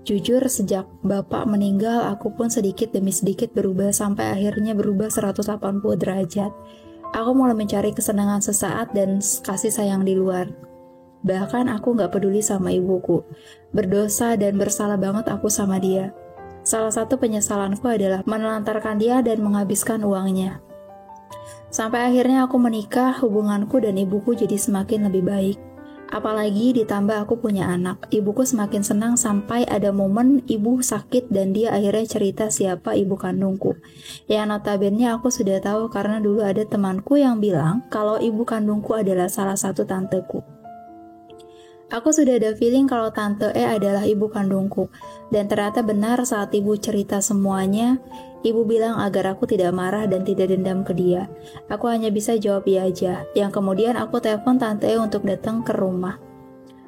Jujur, sejak bapak meninggal, aku pun sedikit demi sedikit berubah sampai akhirnya berubah 180 derajat. Aku mulai mencari kesenangan sesaat dan kasih sayang di luar. Bahkan aku gak peduli sama ibuku. Berdosa dan bersalah banget aku sama dia. Salah satu penyesalanku adalah menelantarkan dia dan menghabiskan uangnya. Sampai akhirnya aku menikah, hubunganku dan ibuku jadi semakin lebih baik. Apalagi ditambah aku punya anak. Ibuku semakin senang sampai ada momen ibu sakit dan dia akhirnya cerita siapa ibu kandungku. Ya notabene aku sudah tahu karena dulu ada temanku yang bilang kalau ibu kandungku adalah salah satu tanteku. Aku sudah ada feeling kalau Tante E adalah ibu kandungku. Dan ternyata benar saat ibu cerita semuanya, ibu bilang agar aku tidak marah dan tidak dendam ke dia. Aku hanya bisa jawab iya aja. Yang kemudian aku telepon Tante E untuk datang ke rumah.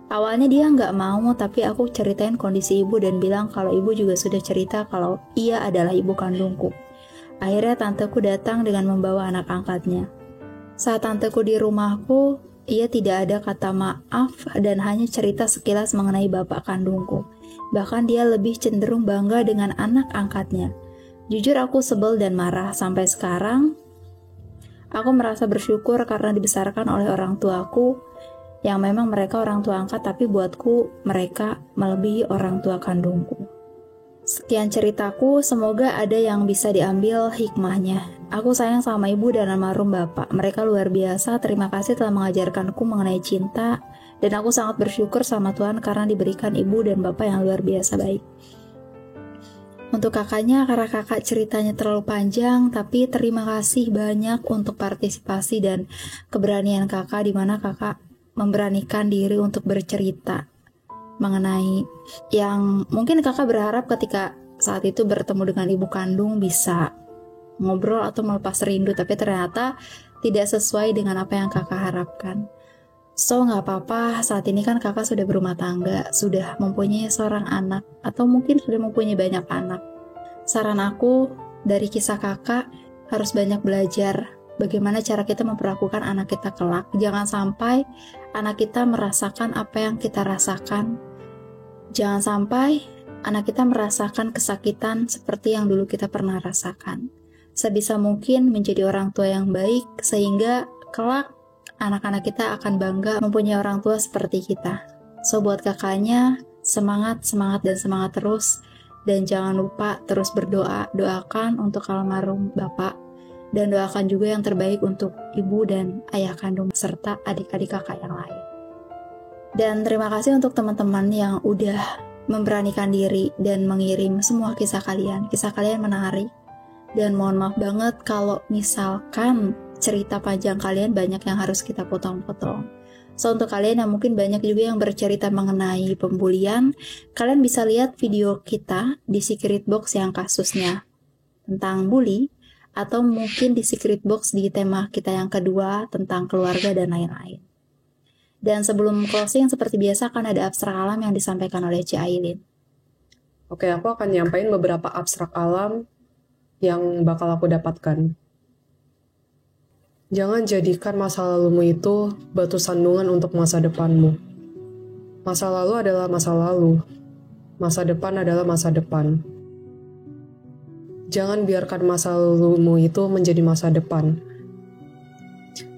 Awalnya dia nggak mau, tapi aku ceritain kondisi ibu dan bilang kalau ibu juga sudah cerita kalau ia adalah ibu kandungku. Akhirnya tanteku datang dengan membawa anak angkatnya. Saat tanteku di rumahku, ia tidak ada kata maaf dan hanya cerita sekilas mengenai bapak kandungku. Bahkan dia lebih cenderung bangga dengan anak angkatnya. Jujur aku sebel dan marah. Sampai sekarang, aku merasa bersyukur karena dibesarkan oleh orang tuaku yang memang mereka orang tua angkat, tapi buatku mereka melebihi orang tua kandungku. Sekian ceritaku, semoga ada yang bisa diambil hikmahnya. Aku sayang sama ibu dan almarhum bapak. Mereka luar biasa, terima kasih telah mengajarkanku mengenai cinta. Dan aku sangat bersyukur sama Tuhan karena diberikan ibu dan bapak yang luar biasa baik. Untuk kakaknya, karena kakak ceritanya terlalu panjang, tapi terima kasih banyak untuk partisipasi dan keberanian kakak, di mana kakak memberanikan diri untuk bercerita mengenai yang mungkin kakak berharap ketika saat itu bertemu dengan ibu kandung bisa ngobrol atau melepas rindu, tapi ternyata tidak sesuai dengan apa yang kakak harapkan. So gak apa-apa, saat ini kan kakak sudah berumah tangga, sudah mempunyai seorang anak, atau mungkin sudah mempunyai banyak anak. Saran aku dari kisah kakak, harus banyak belajar bagaimana cara kita memperlakukan anak kita kelak. Jangan sampai anak kita merasakan apa yang kita rasakan. Jangan sampai anak kita merasakan kesakitan seperti yang dulu kita pernah rasakan. Sebisa mungkin menjadi orang tua yang baik, sehingga kelak anak-anak kita akan bangga mempunyai orang tua seperti kita. So buat kakaknya, semangat dan semangat terus. Dan jangan lupa terus berdoa, doakan untuk almarhum bapak. Dan doakan juga yang terbaik untuk ibu dan ayah kandung serta adik-adik kakak yang lain. Dan terima kasih untuk teman-teman yang udah memberanikan diri dan mengirim semua kisah kalian. Kisah kalian menarik. Dan mohon maaf banget kalau misalkan cerita panjang kalian banyak yang harus kita potong-potong. So untuk kalian yang mungkin banyak juga yang bercerita mengenai pembulian, kalian bisa lihat video kita di Secret Box yang kasusnya tentang bully, atau mungkin di Secret Box di tema kita yang kedua tentang keluarga dan lain-lain. Dan sebelum closing, seperti biasa akan ada abstrak alam yang disampaikan oleh Ci Ailin. Oke, aku akan nyampain beberapa abstrak alam yang bakal aku dapatkan. Jangan jadikan masa lalumu itu batu sandungan untuk masa depanmu. Masa lalu adalah masa lalu. Masa depan adalah masa depan. Jangan biarkan masa lalumu itu menjadi masa depan.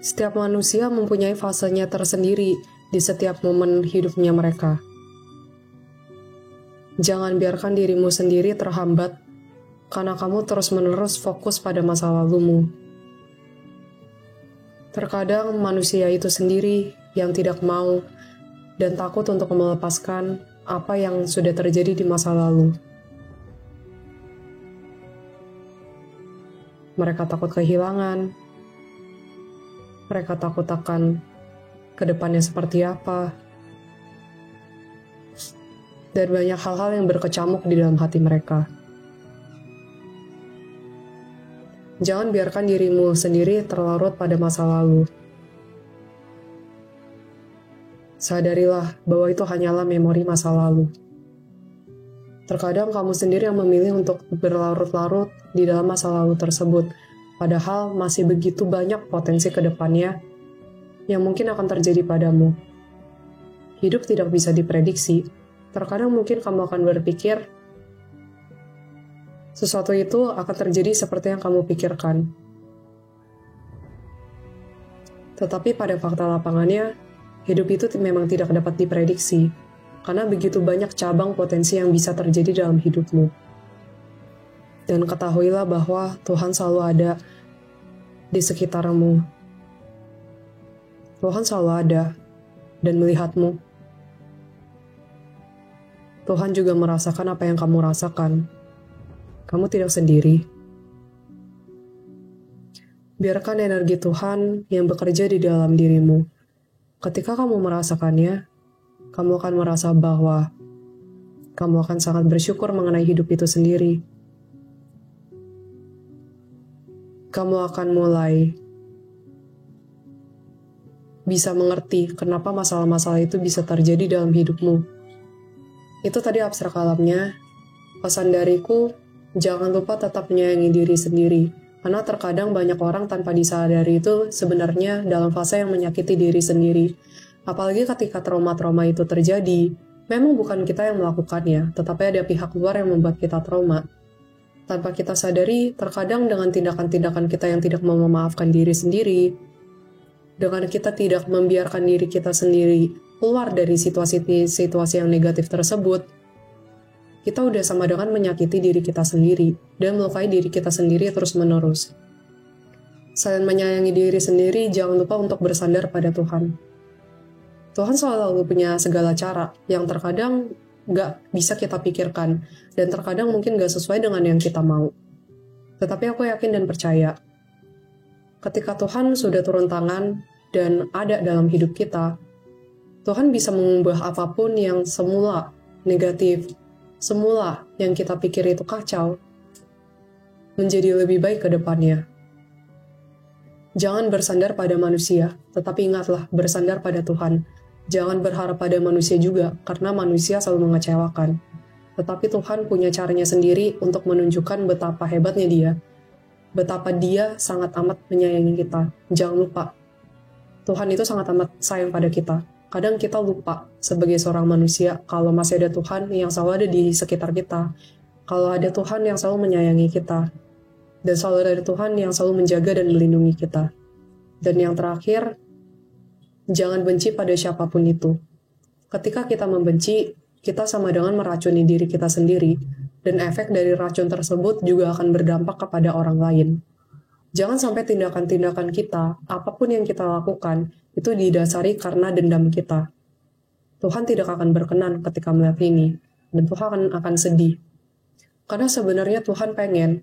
Setiap manusia mempunyai fasenya tersendiri di setiap momen hidupnya mereka. Jangan biarkan dirimu sendiri terhambat karena kamu terus-menerus fokus pada masa lalumu. Terkadang manusia itu sendiri yang tidak mau dan takut untuk melepaskan apa yang sudah terjadi di masa lalu. Mereka takut kehilangan. Mereka takut akan kedepannya seperti apa. Dan banyak hal-hal yang berkecamuk di dalam hati mereka. Jangan biarkan dirimu sendiri terlarut pada masa lalu. Sadarilah bahwa itu hanyalah memori masa lalu. Terkadang kamu sendiri yang memilih untuk berlarut-larut di dalam masa lalu tersebut, padahal masih begitu banyak potensi ke depannya yang mungkin akan terjadi padamu. Hidup tidak bisa diprediksi. Terkadang mungkin kamu akan berpikir, sesuatu itu akan terjadi seperti yang kamu pikirkan. Tetapi pada fakta lapangannya, hidup itu memang tidak dapat diprediksi, karena begitu banyak cabang potensi yang bisa terjadi dalam hidupmu. Dan ketahuilah bahwa Tuhan selalu ada di sekitarmu. Tuhan selalu ada dan melihatmu. Tuhan juga merasakan apa yang kamu rasakan. Kamu tidak sendiri. Biarkan energi Tuhan yang bekerja di dalam dirimu. Ketika kamu merasakannya, kamu akan merasa bahwa kamu akan sangat bersyukur mengenai hidup itu sendiri. Kamu akan mulai bisa mengerti kenapa masalah-masalah itu bisa terjadi dalam hidupmu. Itu tadi abstrak alamnya. Pesan dariku, jangan lupa tetap menyayangi diri sendiri, karena terkadang banyak orang tanpa disadari itu sebenarnya dalam fase yang menyakiti diri sendiri. Apalagi ketika trauma-trauma itu terjadi, memang bukan kita yang melakukannya, tetapi ada pihak luar yang membuat kita trauma. Tanpa kita sadari, terkadang dengan tindakan-tindakan kita yang tidak mau memaafkan diri sendiri, dengan kita tidak membiarkan diri kita sendiri keluar dari situasi-situasi yang negatif tersebut, kita udah sama dengan menyakiti diri kita sendiri dan melukai diri kita sendiri terus-menerus. Selain menyayangi diri sendiri, jangan lupa untuk bersandar pada Tuhan. Tuhan selalu punya segala cara yang terkadang gak bisa kita pikirkan dan terkadang mungkin gak sesuai dengan yang kita mau. Tetapi aku yakin dan percaya, ketika Tuhan sudah turun tangan dan ada dalam hidup kita, Tuhan bisa mengubah apapun yang semula negatif, semula yang kita pikir itu kacau, menjadi lebih baik ke depannya. Jangan bersandar pada manusia, tetapi ingatlah bersandar pada Tuhan. Jangan berharap pada manusia juga, karena manusia selalu mengecewakan. Tetapi Tuhan punya caranya sendiri untuk menunjukkan betapa hebatnya Dia. Betapa Dia sangat amat menyayangi kita. Jangan lupa, Tuhan itu sangat amat sayang pada kita. Kadang kita lupa sebagai seorang manusia kalau masih ada Tuhan yang selalu ada di sekitar kita. Kalau ada Tuhan yang selalu menyayangi kita. Dan selalu ada Tuhan yang selalu menjaga dan melindungi kita. Dan yang terakhir, jangan benci pada siapapun itu. Ketika kita membenci, kita sama dengan meracuni diri kita sendiri. Dan efek dari racun tersebut juga akan berdampak kepada orang lain. Jangan sampai tindakan-tindakan kita, apapun yang kita lakukan, itu didasari karena dendam kita. Tuhan tidak akan berkenan ketika melihat ini, dan Tuhan akan sedih. Karena sebenarnya Tuhan pengen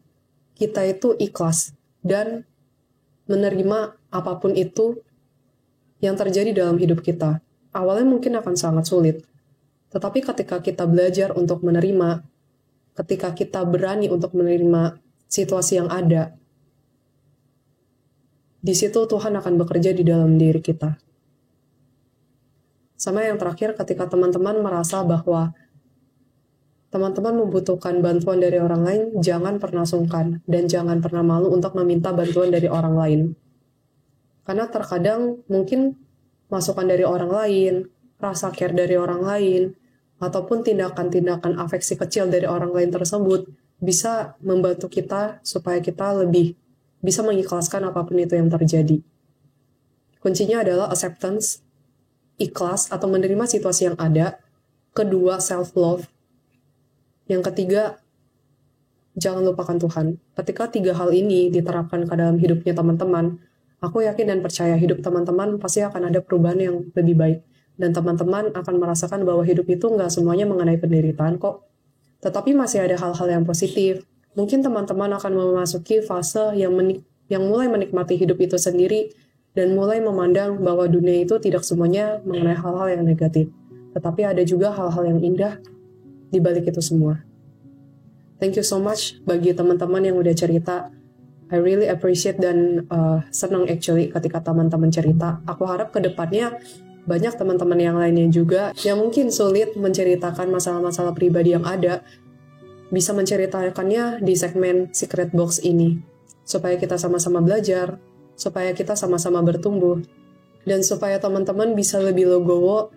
kita itu ikhlas dan menerima apapun itu yang terjadi dalam hidup kita. Awalnya mungkin akan sangat sulit, tetapi ketika kita belajar untuk menerima, ketika kita berani untuk menerima situasi yang ada, di situ Tuhan akan bekerja di dalam diri kita. Sama yang terakhir, ketika teman-teman merasa bahwa teman-teman membutuhkan bantuan dari orang lain, jangan pernah sungkan dan jangan pernah malu untuk meminta bantuan dari orang lain. Karena terkadang mungkin masukan dari orang lain, rasa care dari orang lain, ataupun tindakan-tindakan afeksi kecil dari orang lain tersebut bisa membantu kita supaya kita lebih bisa mengikhlaskan apapun itu yang terjadi. Kuncinya adalah acceptance, ikhlas atau menerima situasi yang ada. Kedua, self-love. Yang ketiga, jangan lupakan Tuhan. Ketika 3 hal ini diterapkan ke dalam hidupnya teman-teman, aku yakin dan percaya hidup teman-teman pasti akan ada perubahan yang lebih baik. Dan teman-teman akan merasakan bahwa hidup itu nggak semuanya mengenai penderitaan kok. Tetapi masih ada hal-hal yang positif. Mungkin teman-teman akan memasuki fase yang mulai menikmati hidup itu sendiri dan mulai memandang bahwa dunia itu tidak semuanya mengenai hal-hal yang negatif. Tetapi ada juga hal-hal yang indah di balik itu semua. Thank you so much bagi teman-teman yang udah cerita. I really appreciate dan senang actually ketika teman-teman cerita. Aku harap ke depannya banyak teman-teman yang lainnya juga yang mungkin sulit menceritakan masalah-masalah pribadi yang ada, bisa menceritakannya di segmen Secret Box ini. Supaya kita sama-sama belajar, supaya kita sama-sama bertumbuh, dan supaya teman-teman bisa lebih legowo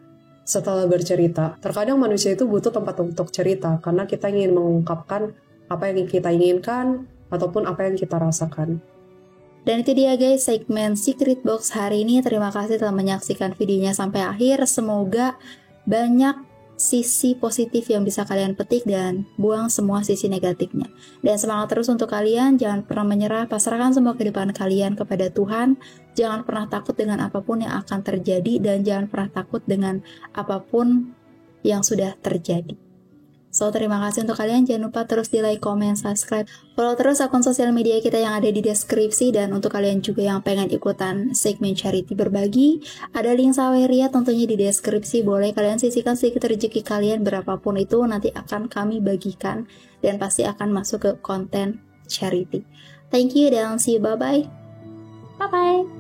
setelah bercerita. Terkadang manusia itu butuh tempat untuk cerita, karena kita ingin mengungkapkan apa yang kita inginkan, ataupun apa yang kita rasakan. Dan itu dia guys, segmen Secret Box hari ini. Terima kasih telah menyaksikan videonya sampai akhir. Semoga banyak sisi positif yang bisa kalian petik dan buang semua sisi negatifnya. Dan semangat terus untuk kalian, jangan pernah menyerah, pasrahkan semua kehidupan kalian kepada Tuhan. Jangan pernah takut dengan apapun yang akan terjadi dan jangan pernah takut dengan apapun yang sudah terjadi. So, terima kasih untuk kalian. Jangan lupa terus di like, comment, subscribe. Follow terus akun sosial media kita yang ada di deskripsi. Dan untuk kalian juga yang pengen ikutan segmen charity berbagi, ada link Saweria tentunya di deskripsi. Boleh kalian sisihkan sedikit rezeki kalian berapapun itu, nanti akan kami bagikan dan pasti akan masuk ke konten charity. Thank you dan see you, bye-bye. Bye-bye.